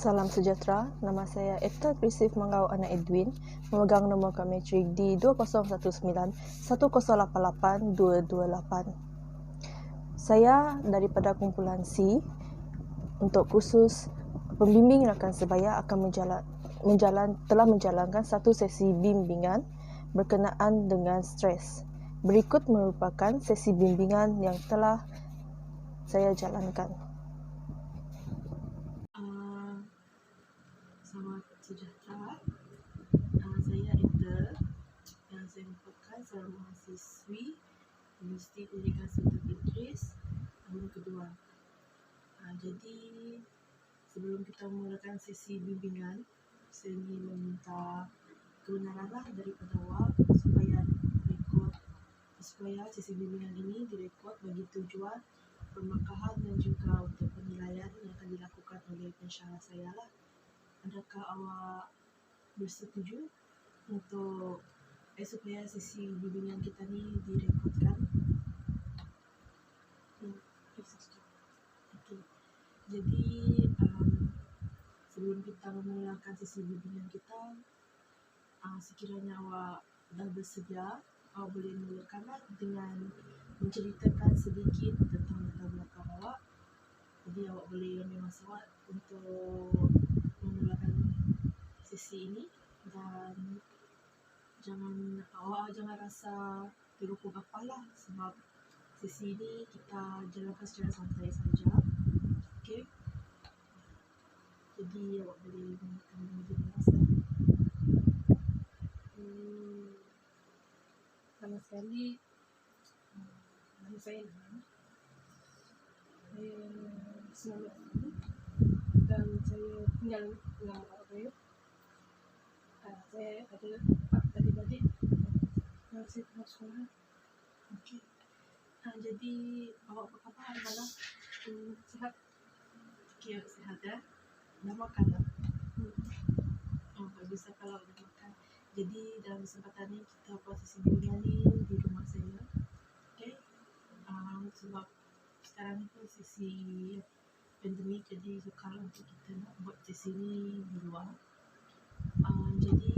Salam sejahtera, nama saya Ekta Krisif Manggau Anak Edwin, memegang nombor kad matrik di 2019-1088-228. Saya daripada Kumpulan Sesi untuk kursus Pembimbing Rakan Sebaya akan telah menjalankan satu sesi bimbingan berkenaan dengan stres. Berikut merupakan sesi bimbingan yang telah saya jalankan. Selamat sejahtera. Saya Ekta dan saya merupakan seorang mahasiswi Universiti Pendidikan Sultan Idris tahun kedua. Jadi sebelum kita memulakan sesi bimbingan, saya ingin meminta kebenaranlah daripada awak supaya sesi bimbingan ini direkod bagi tujuan permakahan dan juga untuk penilaian yang akan dilakukan oleh pensyarah saya lah. Adakah awak bersetuju untuk supaya sesi bimbingan kita ni direkodkan? Okay. Jadi sebelum kita memulakan sesi bimbingan kita, sekiranya awak dah bersedia, awak boleh mulakanlah dengan menceritakan sedikit tentang latar belakang awak. Jadi awak boleh ambil masa awak untuk memulakan sesi ini dan awak jangan rasa terlupa apa lah, sebab sesi ini kita jalankan secara santai saja. Okay. Jadi awak boleh memulakan masa. Pertama sekali, nama saya Rakan. Saya 19 dan saya tinggal dengan bapak saya. Saya ada 4 adik-adik dan saya tengah sekolah. Okay. Jadi awak apa khabar malam? Sihat? Okay, sihat ya? Dah makan tak? Baguslah kalau dah makan. Jadi dalam kesempatan ni kita buat sesi bimbingan ni di rumah saya. Okay. Sebab sekarang ni pun sesi pandemik, jadi sukar untuk kita nak buat sesi ni di luar. Jadi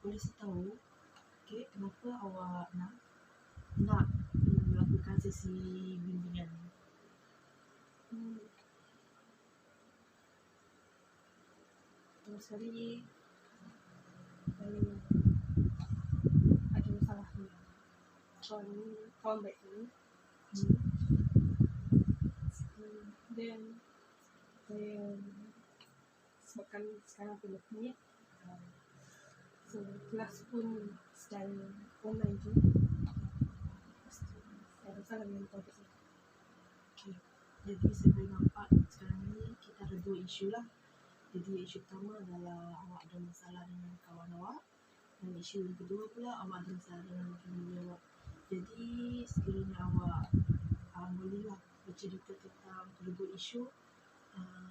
boleh saya tahu, okay, kenapa awak nak melakukan sesi bimbingan ni? Pertama sekali, saya ada masalah dengan kawan baik saya. Dan saya sebabkan sekarang pandemik, so kelas pun secara online je. Saya ada masalah dengan kawan saya. Okay. Jadi saya boleh nampak sekarang ni kita ada 2 isu lah. Jadi isu pertama adalah awak ada masalah dengan kawan awak, dan isu yang kedua pula awak ada masalah dengan family awak. Jadi sekiranya awak bolehlah bercerita tentang kedua isu,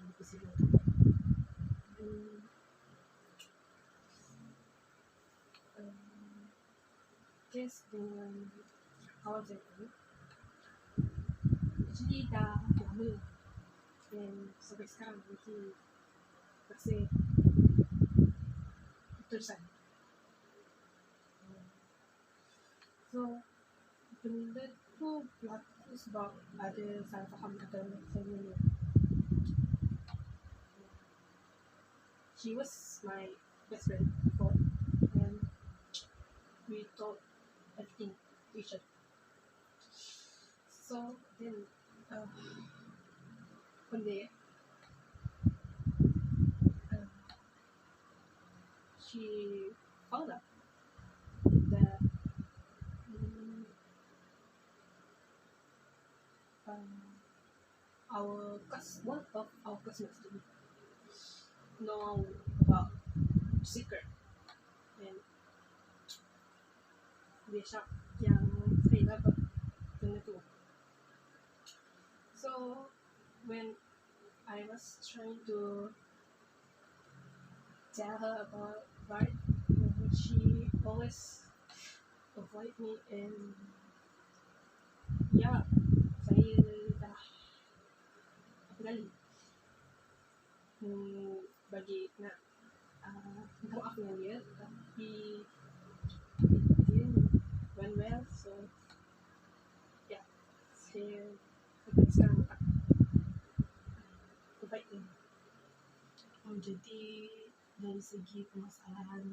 dipersilakan. Kes dengan kawan saya tu actually dah lama, dan sampai sekarang masih masih putusan. So benda tu berlaku sebab ada salah faham antara saya ni. She was my best friend before, and we told everything to each other. So then one day she found out that one of our classmates know about secret, and dia syak yang saya dapat benda tu. So when I was trying to tell her about it, she always avoid me, and saya dah apa kali bagi nak minta maaf dengan dia, tapi dia went well. So ya, saya sampai sekarang tak terbaik ni. Jadi dari segi permasalahan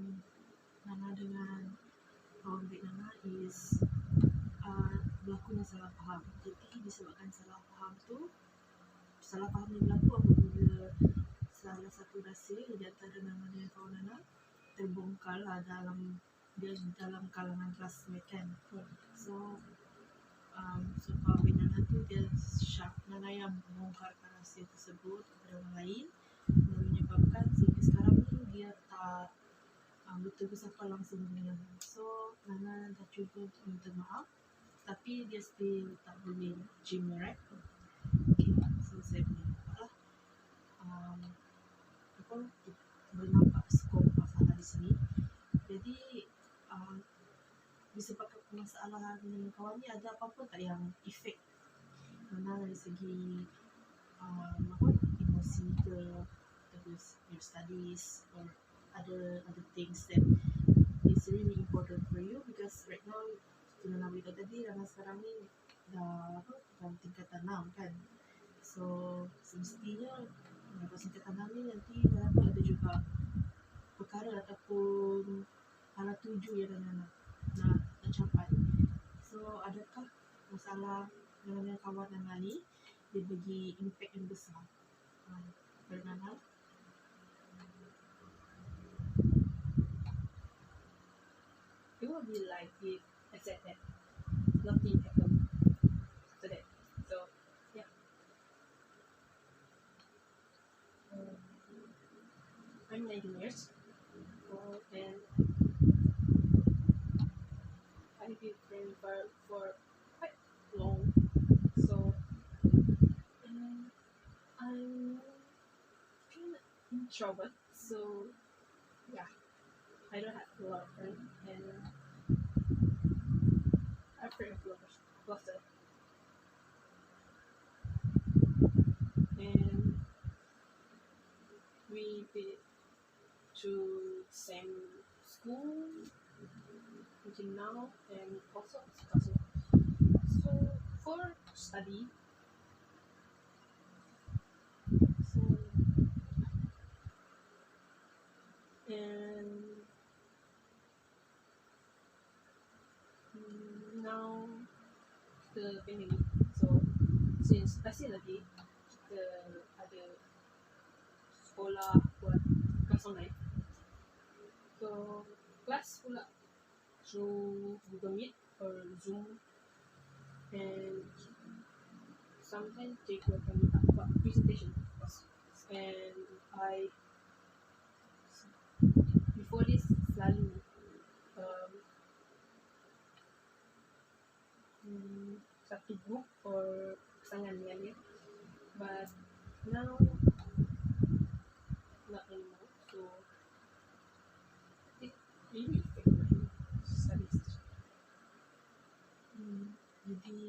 Nana dengan kawan baik Nana is berlakunya salah faham. Jadi disebabkan salah faham ni berlaku apabila salah satu rahsia di antara Nana dan kawan Nana terbongkar lah dalam kalangan classmate kan. So kawan baik Nana tu dia syak Nana yang membongkarkan rahsia tersebut kepada orang lain, dan menyebabkan sehingga sekarang ni dia tak betul bersapa langsung dengan Nana. So Nana dah cuba untuk minta maaf, tapi dia still tak boleh gym, right? Okay, so saya boleh nampak lah boleh nampak skop masalah di sini. Jadi disebabkan permasalahan dengan kawan ni, ada apa-apa tak yang efek Nana dari segi emosi ke your studies or other things that is really important for you? Because right now Nana beritahu tadi, Nana sekarang ni dah dalam tingkatan 6 kan. So semestinya dalam tingkatan 6 ni nanti Nana ada juga perkara ataupun hala tuju yang Nana nak capai. So adakah masalah dengan kawan Nana ni dia bagi impact yang besar pada Nana? It will be like it except that nothing happened after that. So yeah, I'm 19 years old and I've been friends for quite long. So I'm kind of introvert. So yeah, I don't have a lot of friends and I'm afraid of cluster. And we did to same school until now, and also cousin. So for study, and now the pandemic. So since last year lagi kita ada sekolah buat kelas online. So kelas pula through Google Meet or Zoom, and sometimes they will minta buat presentation. And I before this selalu satu group or pasangan dengan dia, but now not anymore. So it really affect my studies. Jadi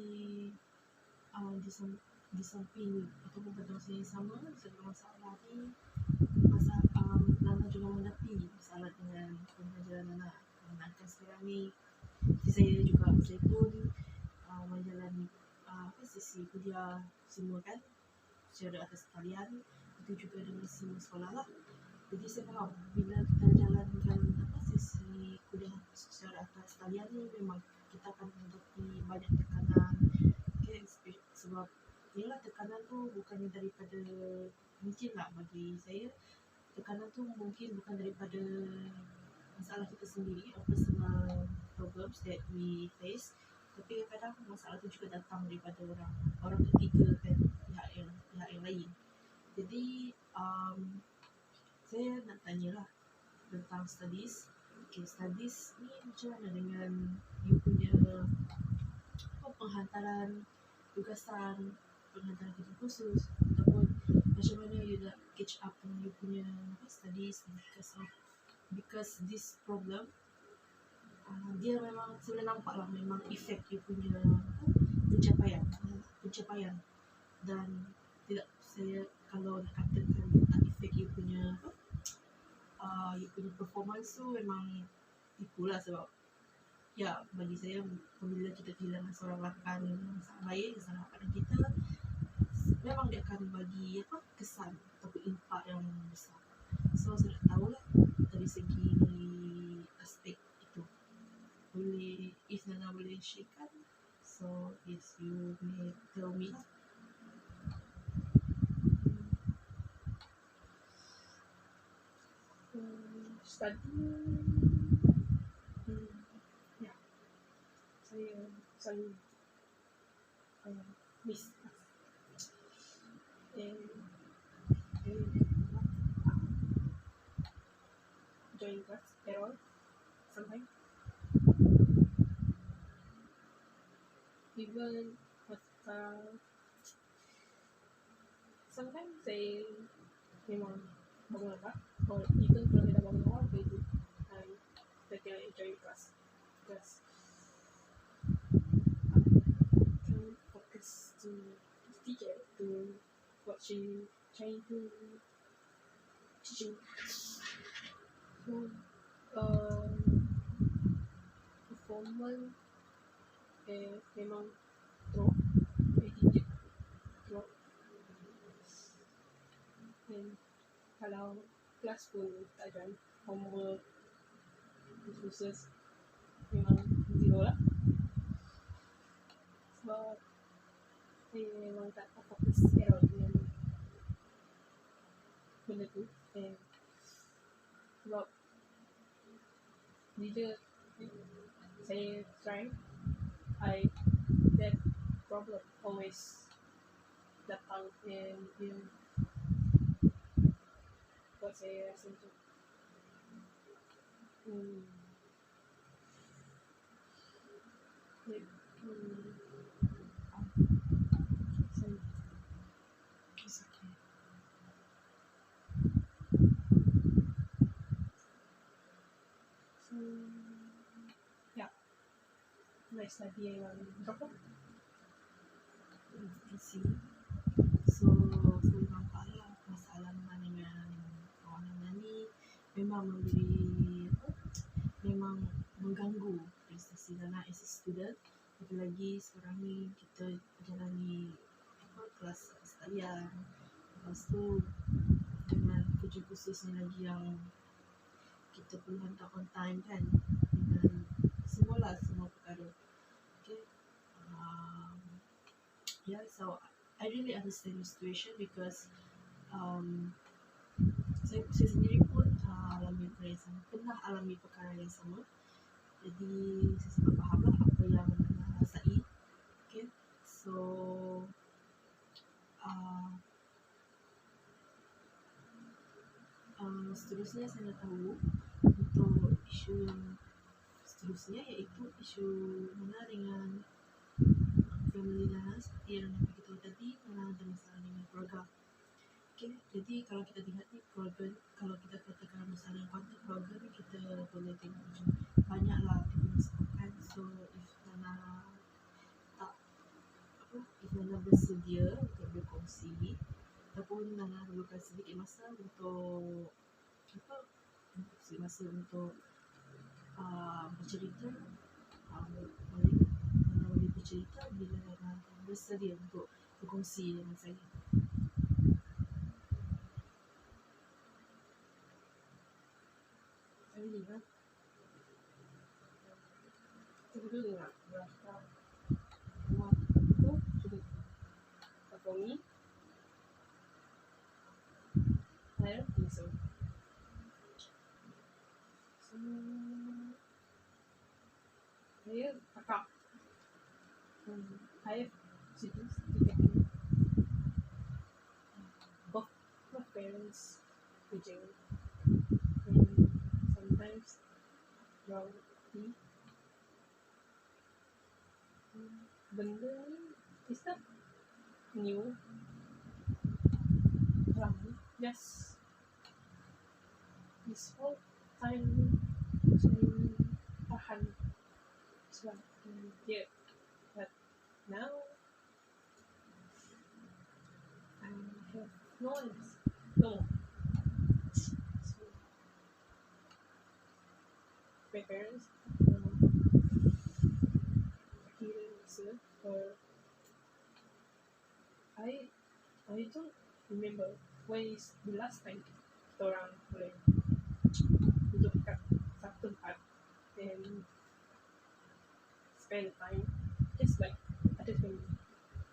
di samping ataupun pada masa yang sama, sebelum masalah ni Nana juga menghadapi masalah dengan pembelajaran Nana. Kan sekarang ni saya pun menjalani sesi kuliah semua kan secara atas talian, itu juga dengan semua sekolah lah. Jadi saya faham bila kita jalankan sesi kuliah secara atas talian ni, memang kita akan menghadapi banyak tekanan. Okay, sebab ialah tekanan tu bukannya daripada, mungkin lah bagi saya, tekanan tu mungkin bukan daripada masalah kita sendiri or personal problems that we face, tapi kadang masalah tu juga datang daripada orang ketiga kan, pihak yang lain. Jadi saya nak tanyalah tentang studies. Okay, studies ni macam mana dengan you punya penghantaran tugasan, penghantaran kerja khusus, ataupun macam mana you nak catch up dengan you punya studies, because this problem dia memang sudah nampak lah, memang efek you punya pencapaian, dan tidak, saya kalau nak katakan tak efek you punya performance tu memang tipu lah, sebab ya bagi saya apabila kita kehilangan seorang rakan yang sangat baik, sangat rakan kita, memang dia akan bagi kesan ataupun impak yang besar. So saya tak tahu lah dari segi aspek itu. Boleh, if Nana boleh sharekan, so yes, you may tell me lah. Study, ya, saya selalu miss join class at all. Sometimes even sometimes saya memang bangun lambat, or even kalau saya dah bangun awal, saya tidak enjoy class because can't focus to the teacher, to what she trying to teach me. So performance memang drop, attitude drop, dan kalau kelas pun tak join, homework khusus memang zero lah, sebab saya memang tak fokus at all dengan benda tu. And sebab bila saya try, that problem always datang, and dia buat saya rasa macam So it's okay. so ya, my study memang drop lah. I see. So saya nampak lah masalah dengan kawan Nana ni memang memberi memang mengganggu prestasi Nana as a student. Apalagi sekarang ni kita jalani kelas talian, lepas tu dengan kerja khususnya lagi yang kita perlu hantar on time kan, dengan semua perkara. Okay. Yeah, so I really understand the situation because saya sendiri pun pernah alami perkara yang sama. Jadi saya sangat faham lah apa yang Nana rasai. Okay. So seterusnya saya nak tahu untuk isu yang seterusnya, iaitu isu Nana dengan family Nana. Seperti yang Nana beritahu tadi, Nana ada masalah dengan keluarga. Okay, jadi kalau kita lihat ni keluarga, kalau kita katakan masalah yang kuantum keluarga ni, kita boleh tengok macam banyaklah disebabkan. So if Nana bersedia untuk berkongsi, ataupun Nana perlukan sedikit masa untuk bercerita, boleh bercerita bila Nana bersedia untuk berkongsi dengan saya. Saya lihat sebelum nak berasa rumah tu sudah for me, I don't think so. So saya kakak, I have siblings, both my parents kerja, and sometimes rowdy. Benda ni is not new, just this whole time saya tahan sebab dia, but now I have no. So my parents kira rasa I don't remember when is the last time kita orang boleh duduk kat satu tempat and spend time just like other family.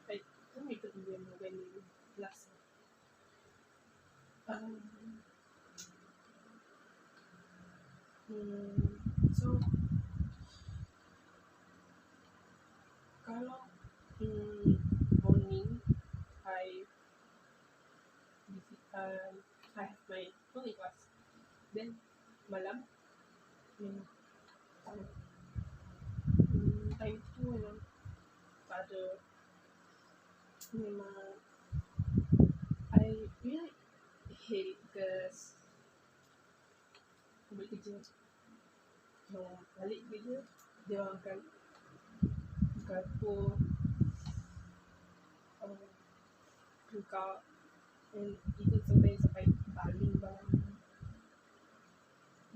I don't even remember when last. Um, so kalau morning I I have my only class. Then malam time tu memang tak ada, memang I really hate it because balik kerja balik kerja dia orang akan buka dapur buka and even sometimes sampai baling barang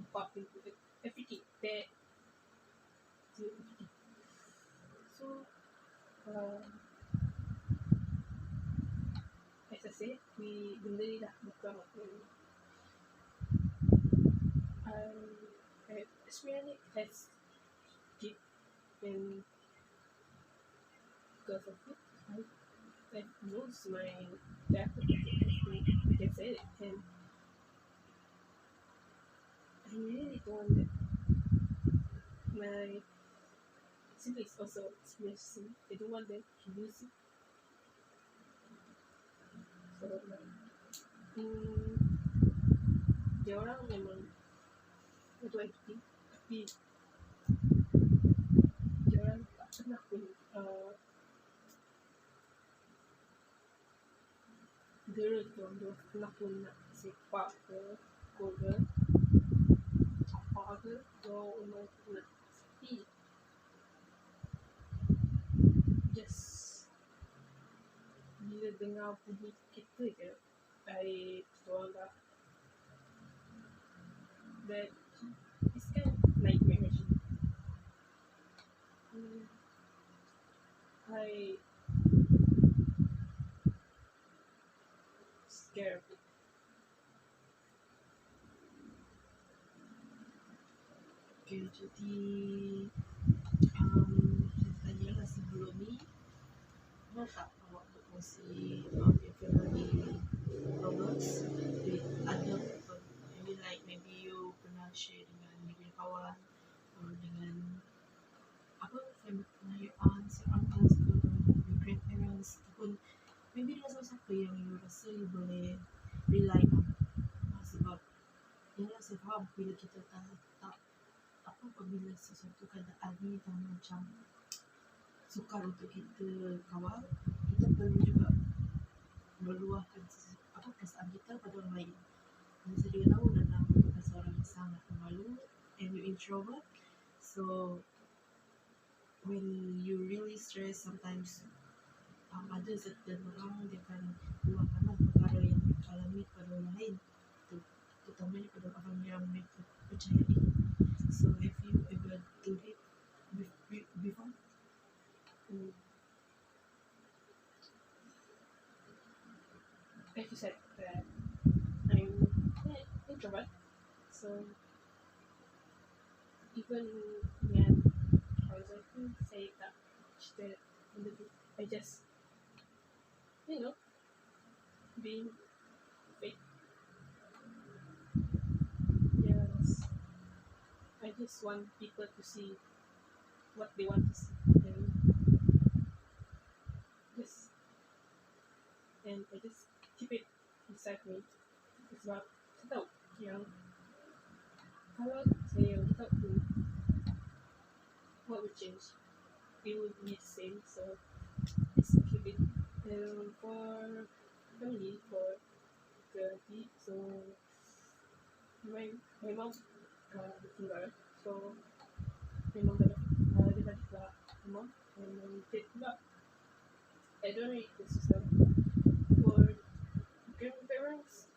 buka pintu everything that everything. So as I said, benda ni dah bukan I experienced it as kid and because of it I lose my dad, I can say it, and I really don't want that my siblings also experience it. I don't want them to lose it. So dia orang memang itu acting tapi dia orang tak pernah pun girl tu dia pernah pun nak sepak ke ke apa ke dia memang nak tapi just bila dengar bunyi kereta je I orang dah that it's kind of nightmare actually. I scared of it. Okay, jadi tanyalah sebelum ni pernah tak awak berkongsi your family problems with other people? Maybe like maybe you pernah share dengan maybe kawan or dengan apa family, your aunts, your uncles ke your grandparents ataupun maybe dengan siapa-siapa yang you rasa you boleh rely on. Sebab yalah saya faham bila kita tak apa apabila sesuatu keadaan ni dah macam sukar untuk kita kawal, kita perlu juga meluahkan apa perasaan kita pada orang lain. Dan saya juga tahu Nana merupakan seorang yang sangat pemalu and you introvert, so when you really stress sometimes ada certain orang dia akan luahkanlah perkara yang mereka alami kepada orang lain, terutamanya pada orang yang mereka percayai. So have you ever do it before? Like you said that I'm introvert, so even when I was say that I just being fake. Yes, I just want people to see what they want to see and I just keep it inside me. Sebab saya tahu yang kalau saya tahu tu what would change, it would be the same. So just keep it for family, for the so my mom tinggal, so memang dia dah tinggal mom and my dad pula. I don't know if this is for grandparents,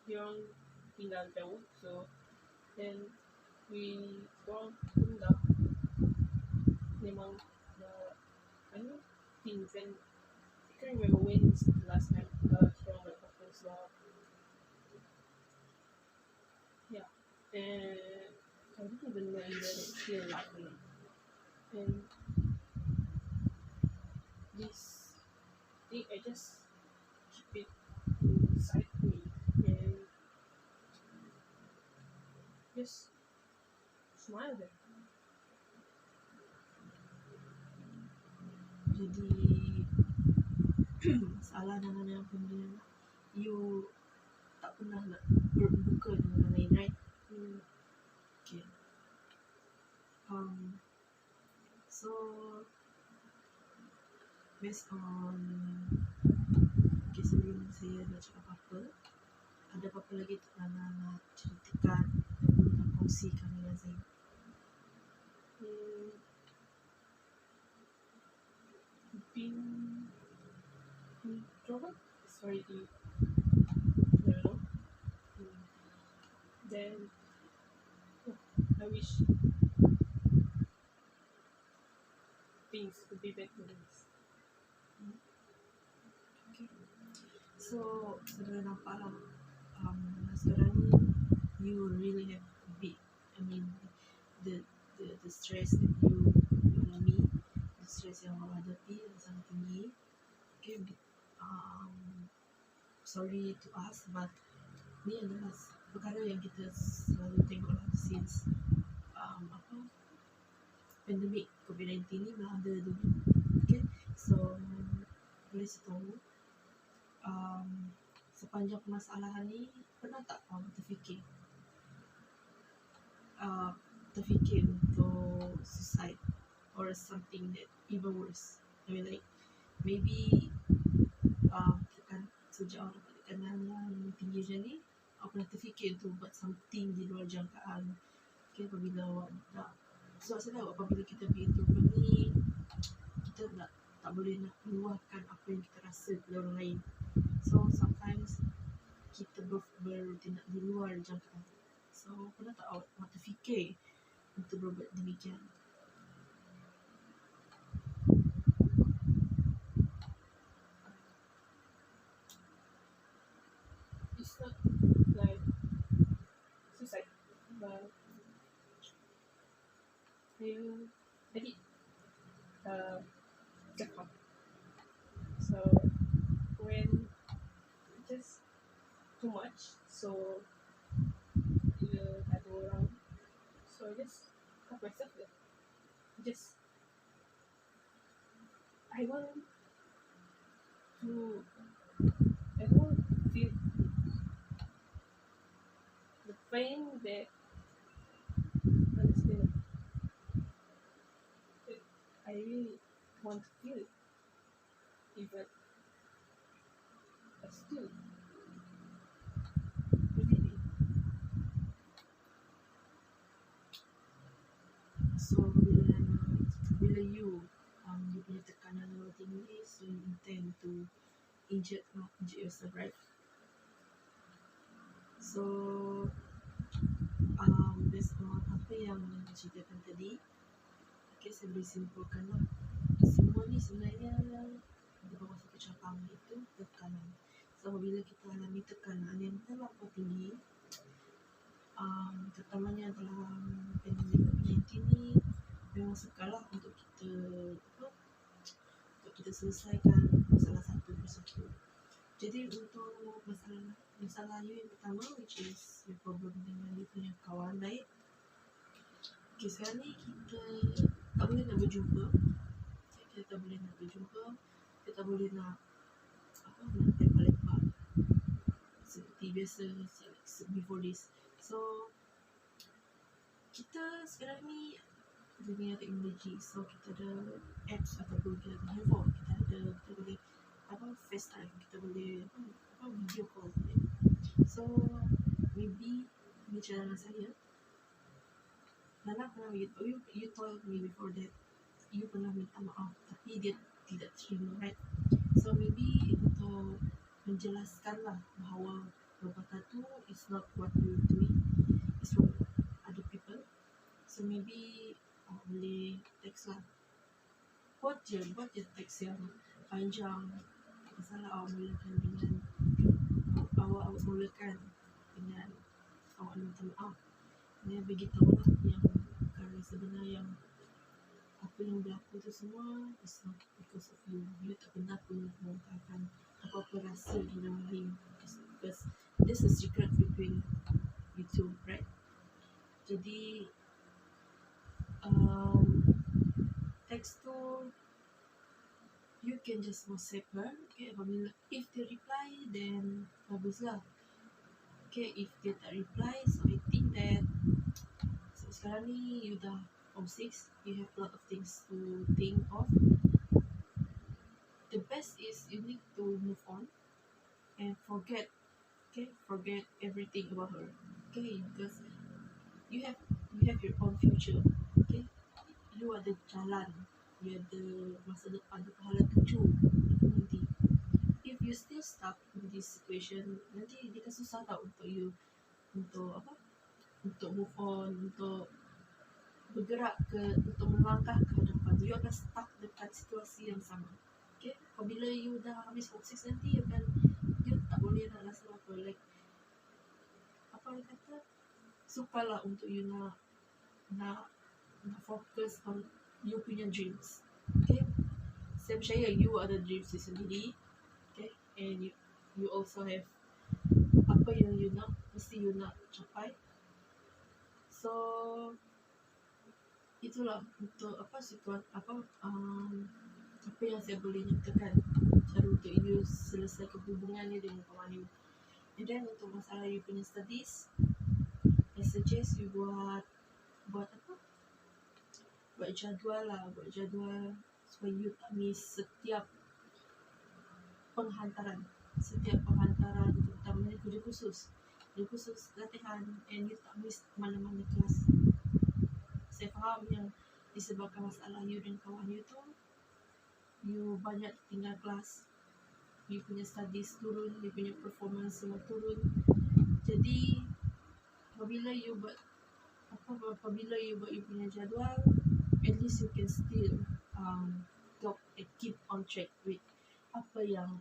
dia orang tinggal jauh, so and we korang pun dah memang dah things, and I can't remember when is the last time korang like propose lah. Yeah, and I don't even know whether it's still alive or not. And this thing, I just keep it inside me and just smile there. Jadi salah dengan yang benda you tak pernah nak berbuka dengan orang lain, right? Okay. So based on sebelum saya nak cakap apa-apa, ada apa-apa lagi tak nak ceritakan dan nak kongsikan dengan saya? Introvert is already, I don't know. Then I wish things could be better than this. Okay. So saudara nampak lah, sekarang ni you really have big, I mean the stress that you alami, the stress yang awak hadapi sangat tinggi. Okay, sorry to ask, but ni adalah perkara yang kita selalu tengok lah since pandemik COVID-19 ni dah ada dulu. Okay, so boleh saya tahu sepanjang permasalahan ni pernah tak terfikir untuk suicide or something that even worse? I mean like maybe sejak awak dapat tekanan yang tinggi macam ni, awak pernah terfikir untuk buat something di luar jangkaan. Okay, apabila awak tak, sebab saya tahu apabila kita pergi introvert ni, kita tak boleh nak meluahkan apa yang kita rasa kepada orang lain. So sometimes kita bertindak di luar jangkaan. So pernah tak awak terfikir untuk berbuat demikian? It's not like suicide, but I did self-harm. So when just too much, so ada orang, so I just cut myself there. I don't want to feel the pain that understand. I really want to feel it, even but still Really? So bila you punya tekanan yang tinggi, so you intend to injure yourself, right? So based on apa yang ceritakan tadi, okay, saya boleh simpulkan lah, semua ni sebenarnya di bawah satu cakang, iaitu tekanan. So apabila kita alami tekanan yang terlalu tinggi, terutamanya dalam pandemik COVID-19 ni, memang sukarlah untuk kita selesaikan salah satu persatu. Jadi untuk masalah you yang pertama, which is your problem dengan you punya kawan baik, okay, sekarang ni kita tak boleh nak berjumpa, kita tak boleh nak lepak-lepak seperti biasa before this. So kita sekarang ni dunia teknologi, so kita ada apps ataupun kita ada handphone, kita boleh FaceTime, kita boleh video call. So maybe bicara dengan saya, Nana pernah you told me before that you pernah minta maaf tapi dia tidak terima, right? So maybe untuk menjelaskanlah bahawa perbuatan tu is not what you doing, is wrong. So maybe boleh text lah. Buat je teks yang panjang. Masalah awak mulakan dengan awak mulakan dengan awak minta maaf. Dia beritahu lah yang perkara sebenar yang apa yang berlaku tu semua is not because of you. You tak pernah pun mengungkapkan apa-apa rasa di orang lain, because this is secret between you two, right? Jadi text tu you can just WhatsApp her, okay? Apabila if they reply, then baguslah. Okay, if dia tak reply, so I think that sekarang ni you dah form 6, you have a lot of things to think of. The best is you need to move on and forget everything about her, okay? Because you have your own future, okay? You ada jalan, you ada masa depan, ada pahala tuju nanti. If you still stuck in this situation, nanti dia akan susah tau untuk you untuk move on, untuk bergerak untuk melangkah ke hadapan. You akan stuck dekat situasi yang sama, okay? Apabila you dah habis form 6 nanti, you tak boleh nak rasa apa, like apa orang kata, sukarlah untuk you nak fokus on you punya dreams, okay? Saya percaya you ada dreams you sendiri, okay? And you also have apa yang you nak, mesti you nak capai. So itulah untuk apa yang saya boleh nyatakan cara untuk you selesaikan hubungan ni dengan kawan you. And then untuk masalah you punya studies, I suggest you buat jadual supaya you tak miss setiap penghantaran, terutamanya kerja khusus latihan, and you tak miss mana-mana kelas. Saya faham yang disebabkan masalah you dan kawan you tu, you banyak tinggal kelas, you punya studies turun, you punya performance semua turun. Jadi apabila you buat you punya jadual, at least you can still keep on track with apa yang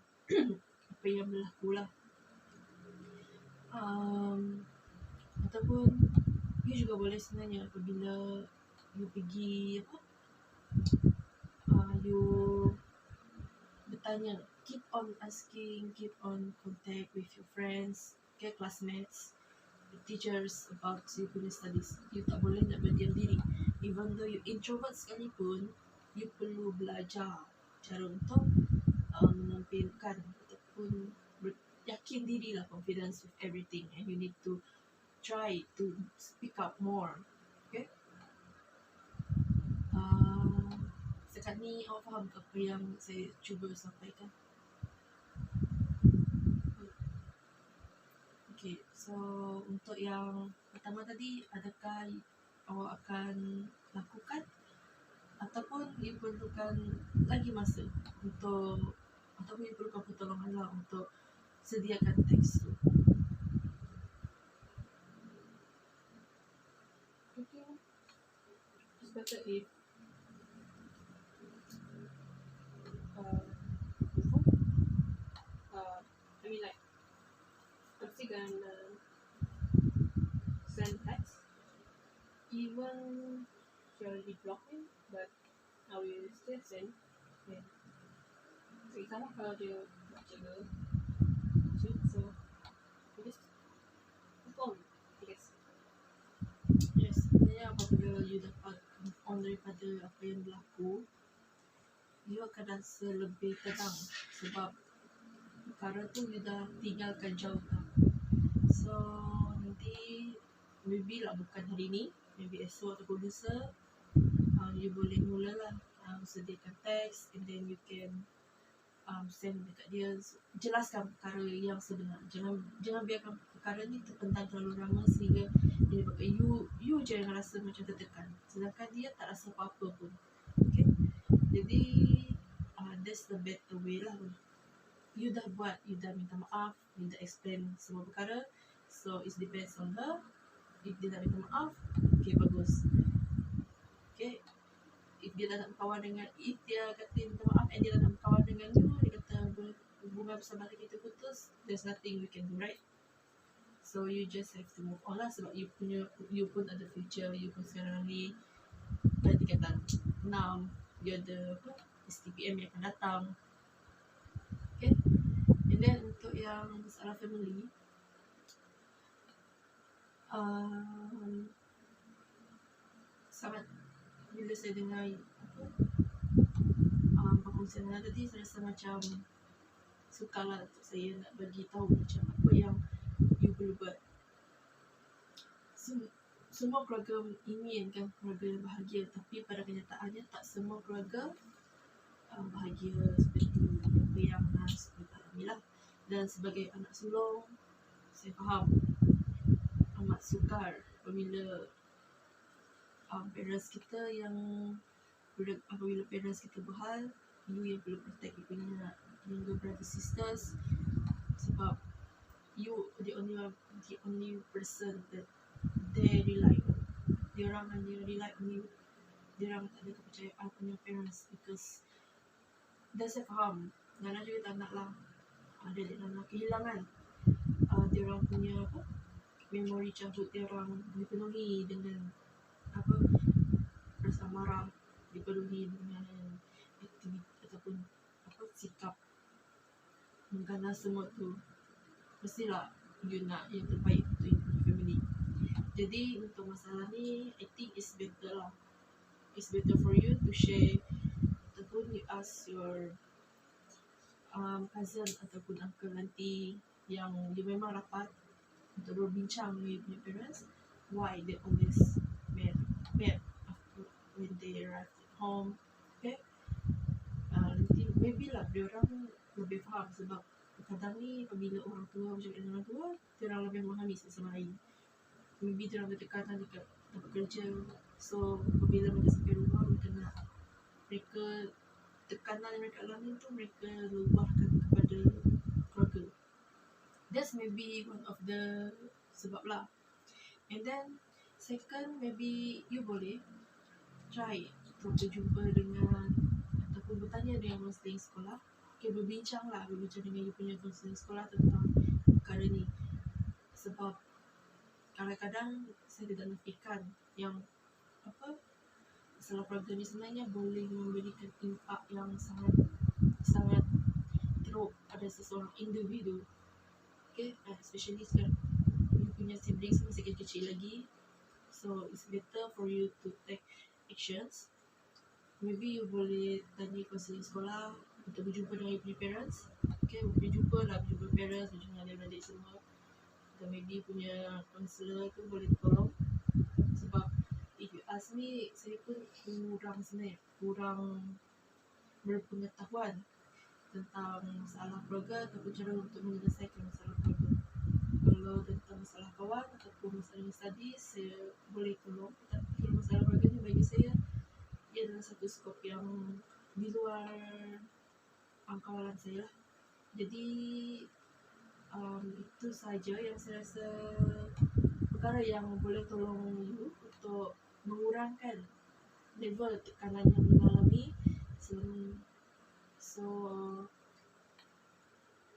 berlaku lah. Ataupun you juga boleh sebenarnya apabila you pergi you bertanya, keep on asking, keep on contact with your friends, okay, classmates, teachers about you punya studies. You tak boleh nak berdiam diri. Even though you introvert sekalipun, you perlu belajar cara untuk menampilkan ataupun yakin diri lah, confidence with everything, and you need to try to speak up more, okay? Sekarang ni awak faham ke apa yang saya cuba sampaikan? Okay, so untuk yang pertama tadi, adakah awak akan lakukan ataupun you perlukan lagi masa ataupun you perlukan pertolongan lah untuk sediakan teks tu? I think it's better if I mean, like, I'm still gonna send text, even she already blocked me, but I will still send. Yeah. So sama kalau dia nak jaga, so we just move on, I guess. Yes, sebenarnya apabila you dapat move on daripada apa yang berlaku, you akan rasa lebih tenang sebab perkara tu you dah tinggalkan jauh dah. So nanti maybe lah bukan hari ni, maybe esok ataupun lusa, you boleh mulalah sediakan teks, and then you can send dekat dia, jelaskan perkara yang sebenar. Jangan biarkan perkara ni terpendam terlalu lama sehingga menyebabkan you je yang rasa macam tertekan, sedangkan dia tak rasa apa-apa pun, okay? Jadi that's the better way lah. You dah minta maaf, you dah explain semua perkara, so it depends on her. If dia nak minta maaf, okay, bagus. if dia tak nak berkawan dengan, if dia kata minta maaf and dia tak nak berkawan dengan you, dia kata hubungan persahabatan kita putus, there's nothing we can do, right? So you just have to move on lah, sebab you pun ada future, you pun sekarang ni dah tingkatan 6, you ada STPM yang akan datang. Okay, and then untuk yang masalah family, sangat, bila saya dengar perkongsian tadi, saya rasa macam sukarlah untuk saya nak bagi tahu macam apa yang you perlu buat. Semua keluarga inginkan keluarga yang bahagia, tapi pada kenyataannya tak semua keluarga bahagia seperti apa yang Nas alami lah. Dan sebagai anak sulung, saya faham amat sukar apabila parents kita yang apabila parents kita berhal, you yang perlu protect you punya younger brother sisters, sebab you the only person that they rely on. Diorang hanya rely on you. Diorang tak ada kepercayaan on your parents, because dan saya faham Nana juga tak nak lah adik Nana kehilangan diorang punya memori childhood diorang dipenuhi dengan rasa marah, dipenuhi dengan aktiviti ataupun sikap mengganas semua tu. Mestilah you nak yang terbaik untuk your family. Jadi untuk masalah ni, I think it's better lah. It's better for you to share ataupun you ask your cousin ataupun uncle auntie yang you memang rapat untuk berbincang with your parents, why they always mad after when they arrive at home. Okay, nanti maybe lah diorang lebih faham, sebab kadang ni apabila orang tua bercakap dengan orang tua, diorang lebih memahami satu sama lain. Maybe diorang ada tekanan dekat tempat kerja, so apabila mereka sampai rumah, mereka tekanan yang mereka alami tu mereka luahkan kepada keluarga. That's maybe one of the sebab lah. And then second, maybe you boleh try untuk berjumpa dengan ataupun bertanya dengan konseling sekolah. Okay, berbincang dengan you punya konseling sekolah tentang perkara ni. Sebab kadang-kadang saya tidak nafikan yang masalah keluarga ni sebenarnya boleh memberikan impak yang sangat teruk pada seseorang individu. Okay, especially sekarang you punya siblings masih kecil lagi, so it's better for you to take actions. Maybe you boleh tanya konseling sekolah untuk berjumpa dengan you punya parents. Okay, berjumpa parents, berjumpa dengan adik-adik semua, dan maybe punya counselor tu boleh tolong. Sebab if you ask me, saya pun kurang berpengetahuan tentang masalah keluarga ataupun cara untuk menyelesaikan masalah keluarga. Kalau tentang masalah kawan ataupun masalah studies, saya boleh tolong. Tapi kalau masalah keluarga ni, bagi saya ia adalah satu skop yang di luar kawalan saya lah. Jadi itu saja yang saya rasa perkara yang boleh tolong you untuk mengurangkan level tekanan yang you alami. So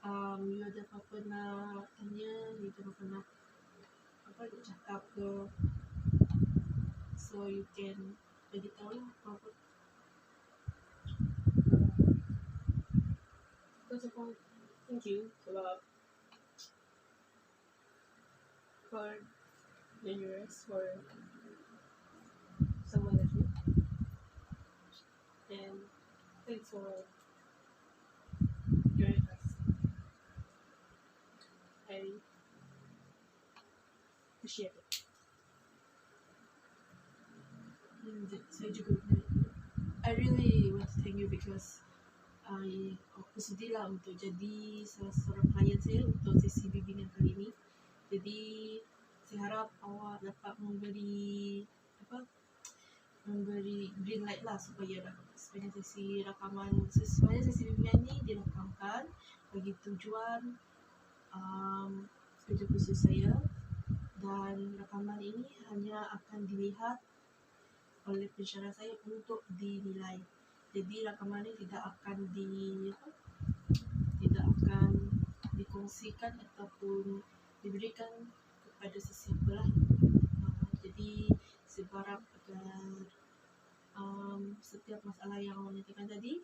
you ada apa-apa nak tanya, you ada apa-apa nak cakap ke, so you can bagi tahu lah apa-apa. First of all, thank you sebab for generous for someone like you, and thanks for your advice. I appreciate it. Saya juga I really want to thank you because aku sedih lah untuk jadi salah seorang klien saya untuk sesi bimbingan kali ini. Jadi saya harap awak dapat memberi green light lah supaya sesi rakaman, supaya sesi bimbingan ni dirakamkan bagi tujuan kerja khusus saya, dan rakaman ini hanya akan dilihat oleh pensyarah saya untuk dinilai. Jadi rakaman ini tidak akan dikongsikan ataupun diberikan kepada sesiapa lah. Jadi saya berharap agar setiap masalah yang awak nyatakan tadi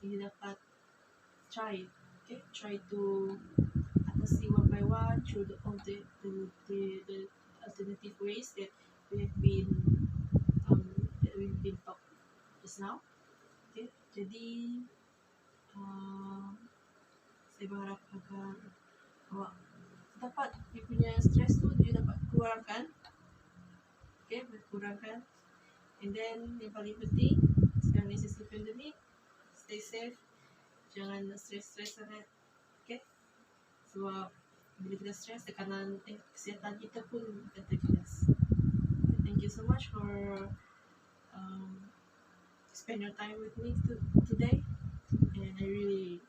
ini dapat try to atasi one by one through the alternative ways that we've been taught just now. Jadi saya berharap agar awak dapat dia punya stress tu dia dapat kurangkan, berkurangkan. And then yang paling penting sekarang ni sesi pandemik, stay safe, jangan stress sangat, sebab bila kita stress tekanan kesihatan kita pun akan terjejas. Thank you so much for spend your time with me today, and I really